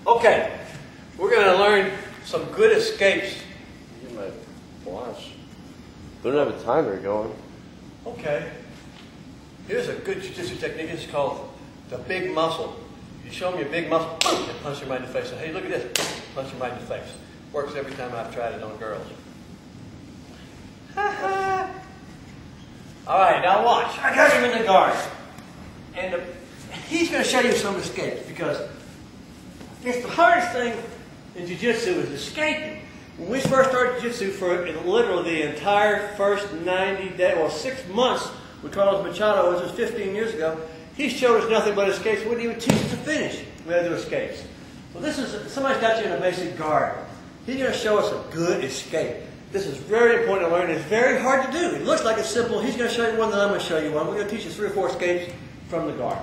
Okay, we're going to learn some good escapes. Get my watch. We don't have a timer going. Okay. Here's a good jiu-jitsu technique. It's called the big muscle. You show me a big muscle, boom, and punch him right in the face. So, hey, look at this. Punch him right in the face. Works every time I've tried it on girls. Ha ha. All right, now watch. I got him in the guard. And he's going to show you some escapes because it's the hardest thing in jiu-jitsu is escaping. When we first started jiu-jitsu for literally the entire first 90 days, well 6 months with Carlos Machado, which was 15 years ago, he showed us nothing but escapes. We wouldn't even teach us to finish. We had to do escapes. So this is, somebody's got you in a basic guard. He's going to show us a good escape. This is very important to learn. It's very hard to do. It looks like it's simple. He's going to show you one, then I'm going to show you one. We're going to teach you 3 or 4 escapes from the guard.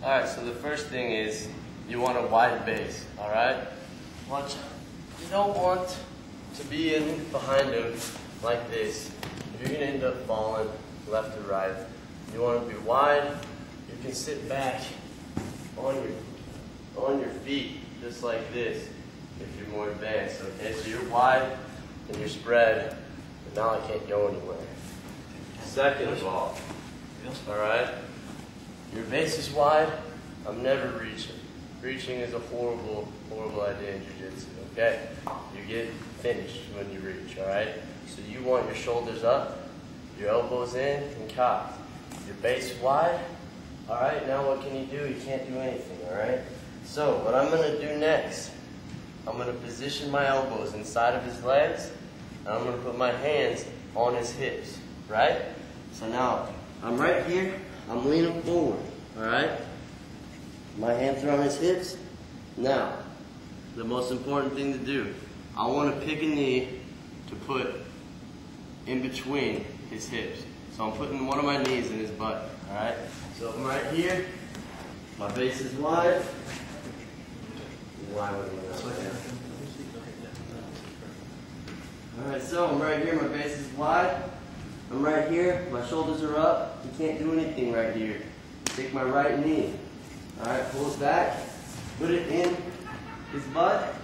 Alright, so the first thing is you want a wide base, alright? Watch out. You don't want to be in behind him like this. You're going to end up falling left or right. You want to be wide. You can sit back on your feet just like this if you're more advanced. Okay, so you're wide and you're spread, but now I can't go anywhere. Second of all, alright, your base is wide. I'm never reaching. Reaching is a horrible, horrible idea in jiu-jitsu, okay? You get finished when you reach, alright? So you want your shoulders up, your elbows in, and cocked. Your base wide, alright? Now what can you do? You can't do anything, alright? So what I'm going to do next, I'm going to position my elbows inside of his legs, and I'm going to put my hands on his hips, right? So now, I'm right here, I'm leaning forward, alright? My hands are on his hips. Now, the most important thing to do, I want to pick a knee to put in between his hips. So I'm putting one of my knees in his butt, alright? So I'm right here, my base is wide. Alright, so I'm right here, my base is wide. I'm right here, my shoulders are up. You can't do anything right here. Take my right knee. Alright, pull it back, put it in his butt,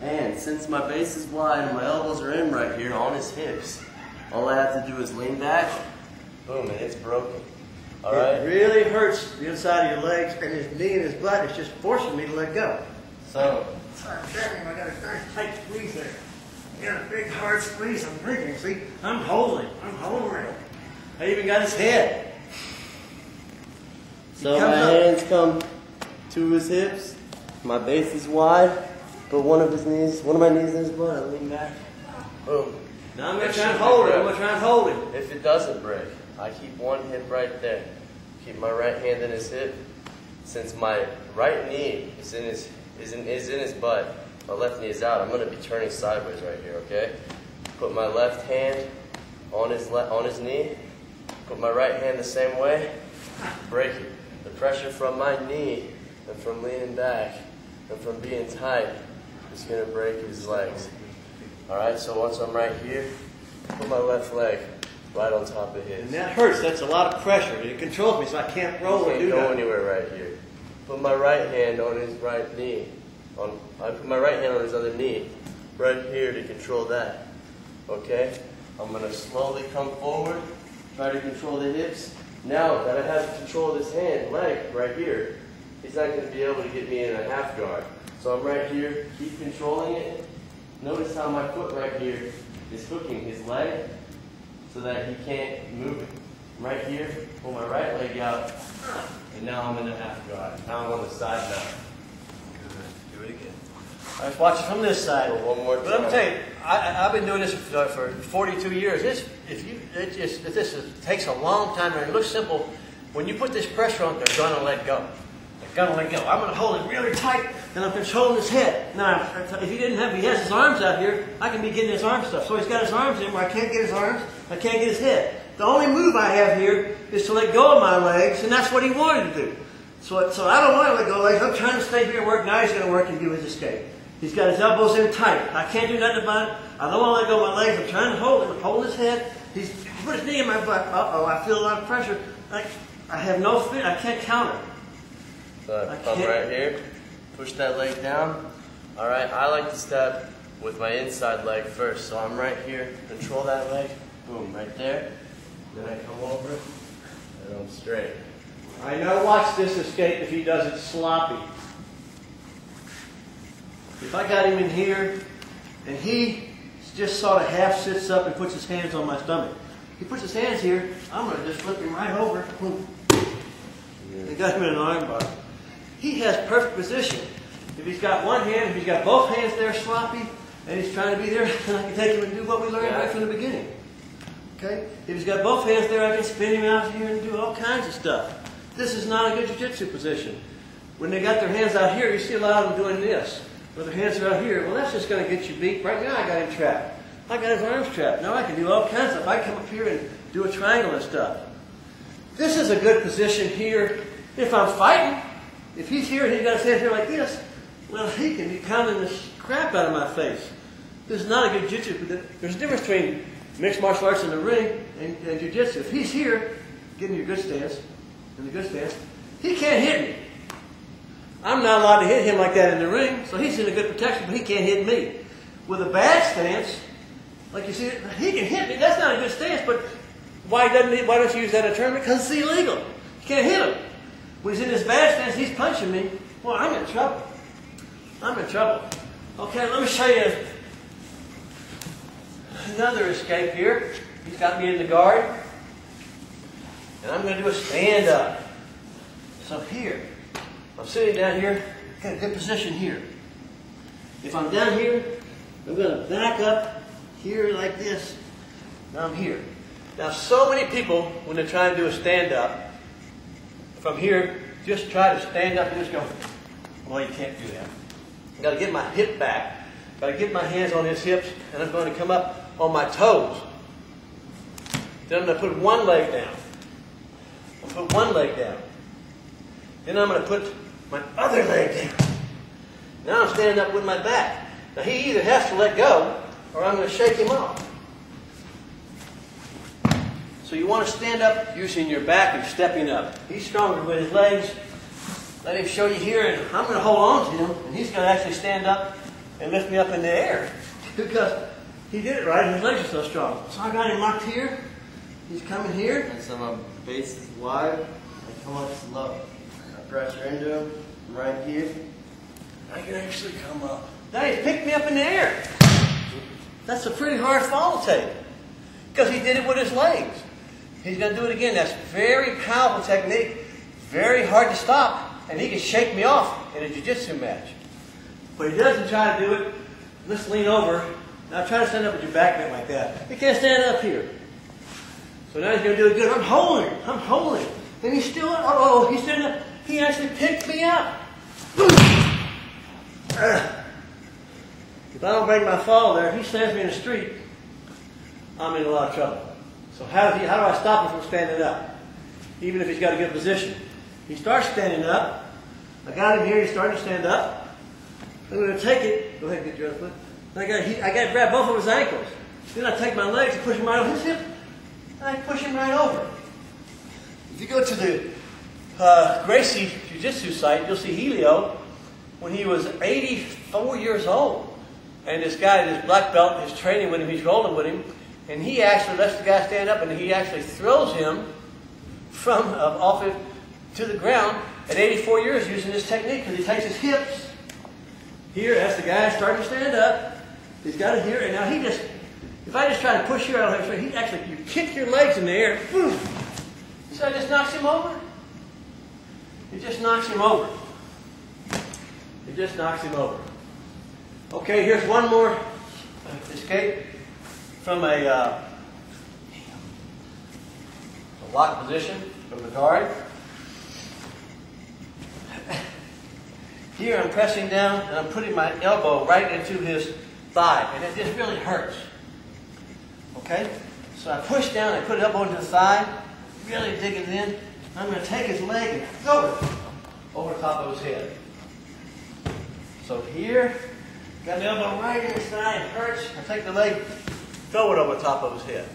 and since my base is wide and my elbows are in right here on his hips, all I have to do is lean back, boom, and it's broken. Alright? It really hurts the inside of your legs, and his knee and his butt is just forcing me to let go. So, Sorry, I'm grabbing him. I got a very tight squeeze there. I got a big hard squeeze. I'm breathing. See, I'm holding him. I even got his head. so my hands come to his hips, my base is wide, put one of my knees in his butt, I lean back, boom. Now I'm going to try and hold him. I'm going to try and hold him. If it doesn't break, I keep one hip right there. Keep my right hand in his hip. Since my right knee is in his butt, my left knee is out, I'm going to be turning sideways right here, okay? Put my left hand on his knee. Put my right hand the same way. Break it. The pressure from my knee and from leaning back and from being tight is going to break his legs. Alright, so once I'm right here, put my left leg right on top of his. And that hurts. That's a lot of pressure. It controls me, so I can't roll or do Can't go that. anywhere right here. Put my right hand on his right knee. I put my right hand on his other knee, right here to control that. Okay? I'm going to slowly come forward, try to control the hips. Now that I have control of this leg right here, he's not going to be able to get me in a half guard. So I'm right here, keep controlling it. Notice how my foot right here is hooking his leg so that he can't move it. I'm right here, pull my right leg out, and now I'm in the half guard. Now I'm on the side now. Do it again. All right, watch it from this side. So one more time. But I'm telling you, I've been doing this for 42 years. This takes a long time, and it looks simple. When you put this pressure on, they're going to let go. They're going to let go. I'm going to hold it really tight, and I'm controlling his head. Now, if he has his arms out here, I can be getting his arm stuff. So he's got his arms in where I can't get his arms, I can't get his head. The only move I have here is to let go of my legs, and that's what he wanted to do. So I don't want to let go of legs. I'm trying to stay here and work. Now he's going to work and do his escape. He's got his elbows in tight. I can't do nothing about it. I don't want to let go of my legs. I'm trying to hold him, hold his head. He's put his knee in my butt. Uh-oh, I feel a lot of pressure. I have no fit. I can't counter. So I come right here, push that leg down. All right, I like to step with my inside leg first. So I'm right here, control that leg, boom, right there. Then I come over, and I'm straight. All right, now watch this escape if he does it sloppy. If I got him in here, and he just sort of half sits up and puts his hands on my stomach. He puts his hands here, I'm going to just flip him right over. Boom. And got him in an arm bar. He has perfect position. If he's got one hand, if he's got both hands there sloppy, and he's trying to be there, then I can take him and do what we learned right from the beginning. Okay? If he's got both hands there, I can spin him out here and do all kinds of stuff. This is not a good jiu-jitsu position. When they got their hands out here, you see a lot of them doing this. Where their hands are out here, well, that's just going to get you beat. Right now, I got him trapped. I got his arms trapped. Now I can do all kinds of stuff. I can come up here and do a triangle and stuff. This is a good position here if I'm fighting. If he's here and he's got his hands here like this, well, he can be pounding the crap out of my face. This is not a good jiu-jitsu. There's a difference between mixed martial arts in the ring and jiu-jitsu. If he's here, getting your good stance, in the good stance, he can't hit me. I'm not allowed to hit him like that in the ring, so he's in a good protection, but he can't hit me. With a bad stance, like you see, he can hit me. That's not a good stance, but why don't you use that in a tournament? Because it's illegal. You can't hit him. When he's in this bad stance, he's punching me. Well, I'm in trouble. I'm in trouble. Okay, let me show you another escape here. He's got me in the guard. And I'm going to do a stand up. So here, I'm sitting down here, got a good position here. If I'm down here, I'm going to back up here like this. Now I'm here. Now so many people, when they're trying to do a stand up, from here, just try to stand up and just go, well, you can't do that. I've got to get my hip back. Got to get my hands on his hips, and I'm going to come up on my toes. Then I'm going to put one leg down. I'll put one leg down. Then I'm going to put my other leg down. Now I'm standing up with my back. Now he either has to let go, or I'm going to shake him off. So you want to stand up using your back and stepping up. He's stronger with his legs. Let him show you here, and I'm going to hold on to him, and he's going to actually stand up and lift me up in the air. Because he did it right, and his legs are so strong. So I got him locked here. He's coming here. And so my base is wide. I come up slow. I pressure into him. I'm right here. I can actually come up. Now he's picked me up in the air. That's a pretty hard fall to take. Because he did it with his legs. He's going to do it again. That's very powerful technique. Very hard to stop. And he can shake me off in a jiu-jitsu match. But he doesn't try to do it. Let's lean over. Now try to stand up with your back bent like that. He can't stand up here. So now he's going to do it good. I'm holding. I'm holding. And he's still, he's standing up. He actually picked me up. If I don't break my fall there, if he stands me in the street, I'm in a lot of trouble. So how do I stop him from standing up? Even if he's got a good position. He starts standing up. I got him here. He's starting to stand up. I'm going to take it. Go ahead and get your other foot. I got to grab both of his ankles. Then I take my legs and push him right over his hip. And I push him right over. If you go to the Gracie Jiu-Jitsu site, you'll see Helio when he was 84 years old. And this guy, this black belt, is training with him. He's rolling with him. And he actually lets the guy stand up, and he actually throws him from off it to the ground at 84 years using this technique, because he takes his hips here. That's the guy starting to stand up. He's got it here, and now he just, if I just try to push here, I don't have to, he actually, you kick your legs in the air, boom. So it just knocks him over. It just knocks him over. It just knocks him over. Okay, here's one more escape from a lock position from the guard. Here I'm pressing down and I'm putting my elbow right into his thigh, and it just really hurts. Okay? So I push down, I put an elbow into the thigh, really dig it in. I'm going to take his leg and throw it over top of his head. So here, got the elbow right in his thigh, it hurts. I take the leg, throw it over top of his head.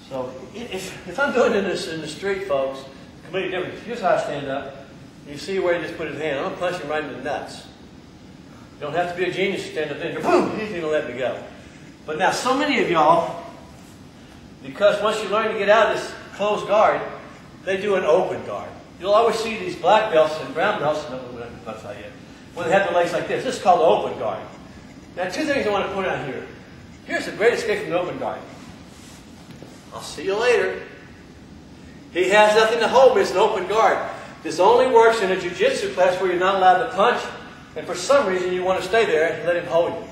So if I'm doing this in the street, folks, completely different. Here's how I stand up. You see where he just put his hand. I'm going to punch him right in the nuts. You don't have to be a genius to stand up there. Boom! He's going to let me go. But now, so many of y'all, because once you learn to get out of this closed guard, they do an open guard. You'll always see these black belts and brown belts, when they have their legs like this. This is called the open guard. Now, two things I want to point out here. Here's the great escape from the open guard. I'll see you later. He has nothing to hold me. It's an open guard. This only works in a jiu-jitsu class where you're not allowed to punch, and for some reason you want to stay there and let him hold you.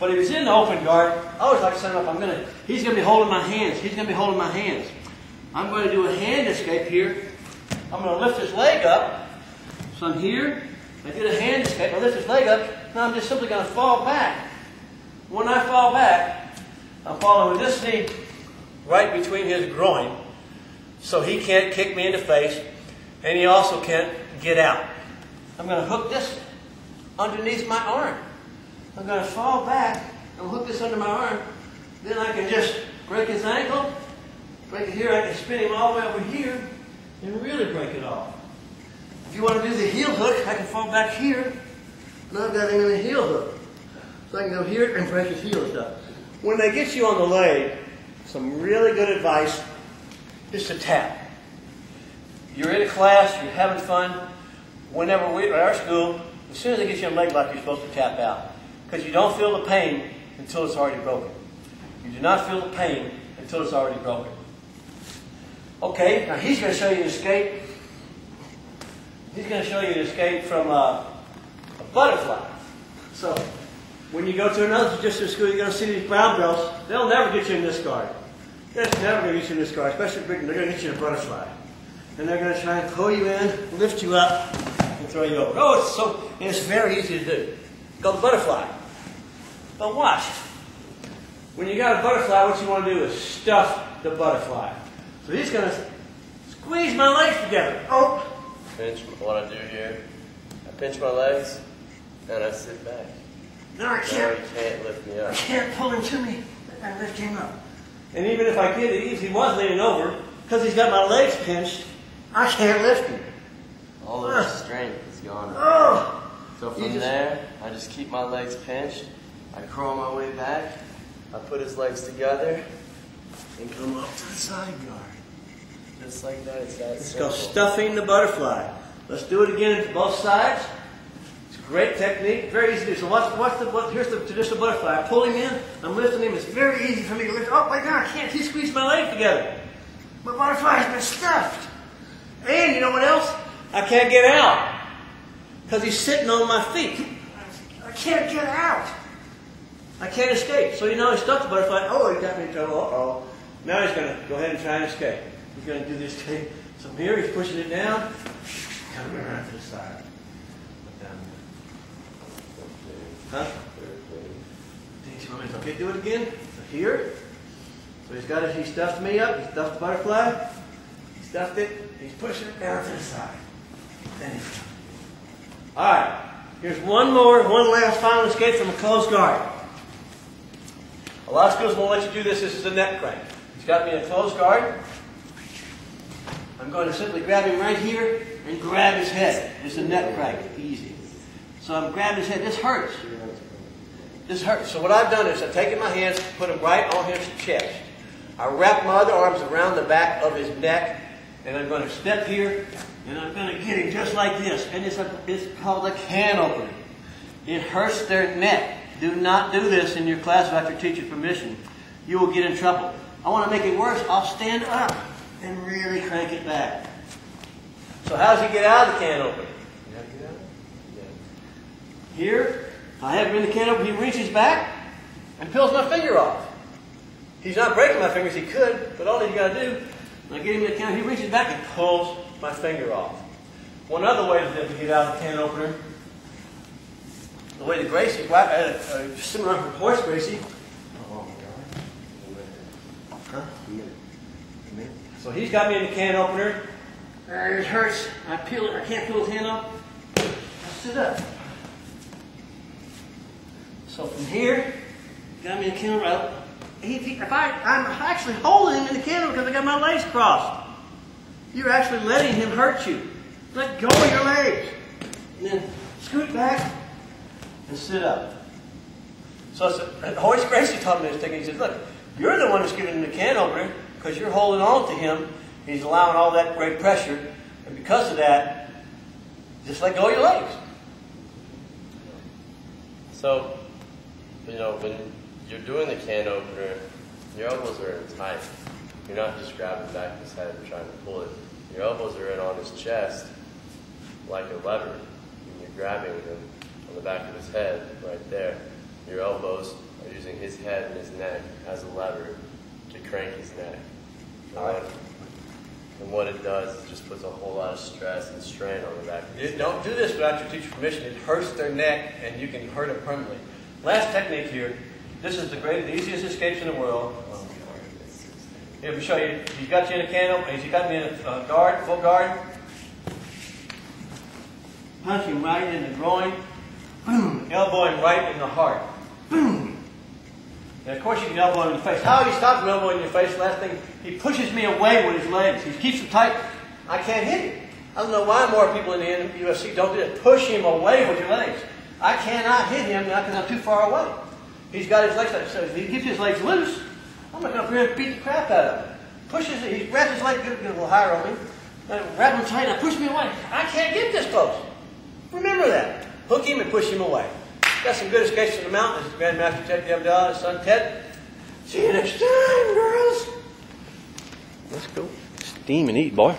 But if he's in the open guard, I always like to set him up. He's going to be holding my hands. He's going to be holding my hands. I'm going to do a hand escape here. I'm going to lift his leg up. So I'm here. I did a hand escape. I lift his leg up. Now I'm just simply going to fall back. When I fall back, I'm falling with this knee right between his groin, so he can't kick me in the face, and he also can't get out. I'm going to hook this underneath my arm. I'm going to fall back and hook this under my arm. Then I can just break his ankle, break it here. I can spin him all the way over here and really break it off. If you want to do the heel hook, I can fall back here. And I've got him in a heel hook. So I can go here and break his heel and stuff. When they get you on the leg, some really good advice is to tap. You're in a class, you're having fun. Whenever we're at our school, as soon as they get you on the leg lock, you're supposed to tap out. Because you don't feel the pain until it's already broken. You do not feel the pain until it's already broken. Okay, now he's going to show you an escape. He's going to show you an escape from a butterfly. So, when you go to another jiu-jitsu school, you're going to see these brown belts. They'll never get you in this guard. They're never going to get you in this guard, especially if they're going to get you in a butterfly. And they're going to try and pull you in, lift you up, and throw you over. Oh, it's very easy to do. It's called the butterfly. But watch. When you got a butterfly, what you want to do is stuff the butterfly. So he's going to squeeze my legs together. Oh! Pinch what I do here. I pinch my legs, and I sit back. No, I can't. No, you can't lift me up. I can't pull him to me. I lift him up. And even if I did, if he was leaning over, because he's got my legs pinched, I can't lift him. All of his strength is gone. Oh! So from there, I just keep my legs pinched. I crawl my way back. I put his legs together and come up to the side guard. Just like that. It's that It's simple. called stuffing the butterfly. Let's do it again to both sides. It's a great technique, very easy to do. So here's the traditional butterfly. I pull him in, I'm lifting him. It's very easy for me to lift. Oh my God, I can't. He squeezed my leg together. My butterfly has been stuffed. And you know what else? I can't get out because he's sitting on my feet. I can't get out. I can't escape. So you know he stuck the butterfly. Oh, he got me in trouble. Uh-oh. Now he's going to go ahead and try and escape. He's going to do this thing. So from here, he's pushing it down. Coming around to the side. Huh? Okay, do it again. So here. So he's got it. He stuffed me up. He stuffed the butterfly. He stuffed it. He's pushing it down to the side. All right. Here's one last final escape from a closed guard. A lot of schools won't let you do this. This is a neck crank. He's got me in a closed guard. I'm going to simply grab him right here and grab his head. It's a neck crank. Easy. So I'm grabbing his head. This hurts. This hurts. So what I've done is I've taken my hands, put them right on his chest. I wrap my other arms around the back of his neck, and I'm going to step here, and I'm going to get him just like this. And it's called a can opener. It hurts their neck. Do not do this in your class without your teacher's permission. You will get in trouble. I want to make it worse. I'll stand up and really crank it back. So how does he get out of the can opener? Here, I have him in the can opener. He reaches back and peels my finger off. He's not breaking my fingers. He could, but all he's got to do, when I get him in the can, he reaches back and pulls my finger off. One other way to get out of the can opener, the way to Gracie, similar to horse Gracie. Oh my God. Huh? So he's got me in the can opener. It hurts. I can't peel his hand off. I sit up. So from here, got me in the can opener. I'm actually holding him in the can opener because I got my legs crossed. You're actually letting him hurt you. let go of your legs. And then scoot back and sit up. So Horace Gracie taught me this thing. He said, look, you're the one who's giving him the can opener because you're holding on to him. He's allowing all that great pressure. And because of that, just let go of your legs. So, you know, when you're doing the can opener, your elbows are in tight. You're not just grabbing back his head and trying to pull it. Your elbows are in on his chest like a lever. And you're grabbing him on the back of his head right there. Your elbows are using his head and his neck as a lever to crank his neck. And what it does is just puts a whole lot of stress and strain on the back. Don't do this without your teacher's permission. It hurts their neck, and you can hurt them permanently. Last technique here. This is the easiest escapes in the world. Here, let me show you. He's got you in a can opener. He's got me in a guard, full guard. Punch him right in the groin. Boom. Elbow him right in the heart. Boom. And of course you can elbow him in the face. How he stops from elbowing in your face? Last thing, he pushes me away with his legs. He keeps them tight. I can't hit him. I don't know why more people in the UFC don't do that. Push him away with your legs. I cannot hit him now because I'm too far away. He's got his legs like so. If he keeps his legs loose, I'm not going to here and beat the crap out of him. Pushes it. He wraps his leg, get a little higher on me. Wrap him tight. I push me away. I can't get this close. Remember that. Hook him and push him away. Got some good escapes from the mountain. This is Grandmaster Ted Abdallah, his son Ted. See you next time, girls. Let's go. Steam and eat, boy.